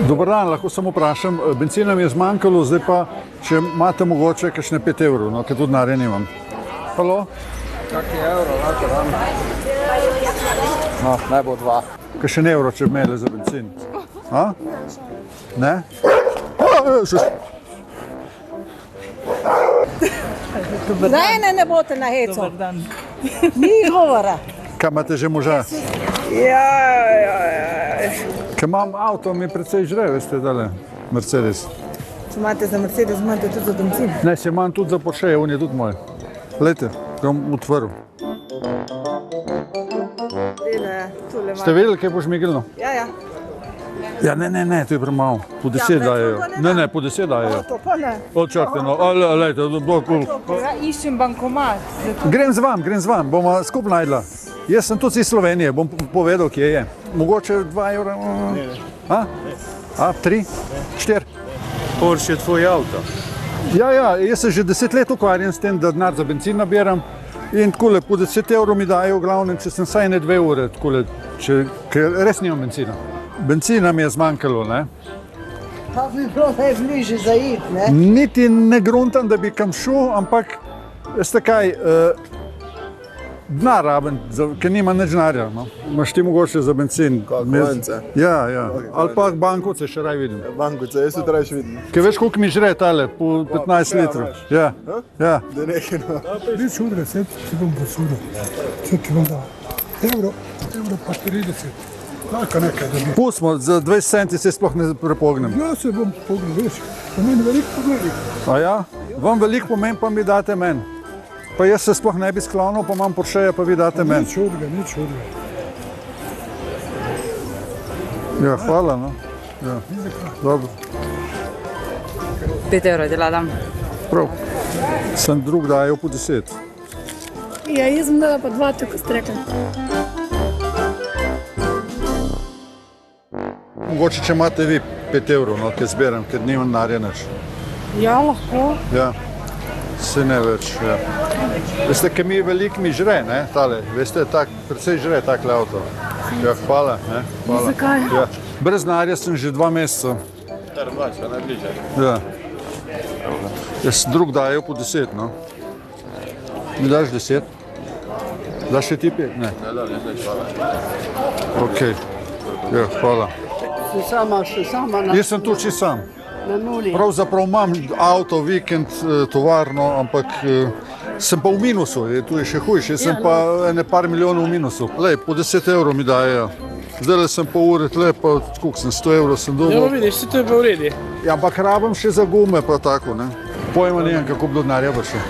Dober dan, lahko samo vprašam, benzina mi je zmanjkalo, zdaj pa, če imate mogoče kakšne 5 evrov, no, ker tudi denarja nimam. Halo? Kaki evro, lahko dam? No, naj bo 2. Kakšen evro, če bi imeli za benzin? A? Ne? Zdaj ne boste na heco. Ni govora. Kaj imate že moža? Ja. Ker imam avto, mi precej žre, veste, dale, Mercedes. Če imate za Mercedes, imate tudi za benzin. Ne, se imam tudi za Porsche, on je tudi moj. Glejte, ga bom otvoril. Ste vedeli, kaj bo žmigelno? Ja. Ja, ne, to je premalo. Po 10 dajejo. Ne, po 10 dajejo. To pa ne. Čakajte, no, lejte, Ja, iščem bankomat. grem z vam, bomo skupaj najdla. Jaz sem tudi iz Slovenije, bom povedal, kje je. Mogoče 2 evra. A, 3, 4. Porsche je tvoj avto. Ja, jaz se že 10 let ukvarjam s tem, da denar za benzin nabiram in takole po 10 evrov mi dajo v glavnem, če sem vsaj ne 2 ure, takole, ker res nimam benzina. Benzina mi je zmanjkalo, ne? Pa bi bilo najbližje za iti, ne? Niti ne gruntam, da bi kam šel, ampak veste kaj, denar rabim, ker nima nič denarja, no. Imaš ti mogoče za benzin. Konce. Ja. Ali pa bankovce še raj vidim. Bankovce, jaz tudi rajš vidim. Ker veš, koliko mi žre tale, po 15 litrov. Ja. Da nekaj, no. Ni čudno, se bom posudil. Se ti bom dal. Evro pa 40. Tako nekaj da bi. Pustimo, za 20 centi se sploh ne prepognem. Ja se bom pogledal, veš. Pomeni veliko pogledi. A ja? Vam veliko pomen, pa mi date meni. Pa jaz se sploh ne bi sklonil, pa imam Porscheja, pa vi date meni. Ni čudno. Ja, hvala, no. Ja. Dobro. 5 evrov dela dam. Prav. Sem drug dajal po 10. Ja, jaz sem dala pa 2, tako ste rekli. Mogoče, če imate vi 5 evrov, no, ker zberem, ker nimam denarja nič. Ja, lahko. Ja. Se ne več, ja. Veste, ker mi veliko mi žre, ne, tale. Veste, precej žre takle avto. Ja, hvala, ne. Hvala. Zakaj? Ja. Brez denarja sem že 2 meseca. najbližje. Ja. Jaz drug dajo po 10, no. Mi daš 10? Daš še ti 5? Ne. Okej. Ja, hvala. Si sama na Jaz sem tu čisto sam. nuli. Pravzaprav imam avto, vikend, tovarno, ampak sem pa v minusu, tu je še hujše, jaz sem pa ene par milijonov v minusu. Lej, po 10 evrov mi dajejo. Zdaj sem pa ure tle, pa koliko sem, 100 evrov sem dobil. Ja, vidiš, to je pa v redu. Ja, ampak rabim še za gume pa tako, ne. Pojma nimam, kako bi do denarja prišel.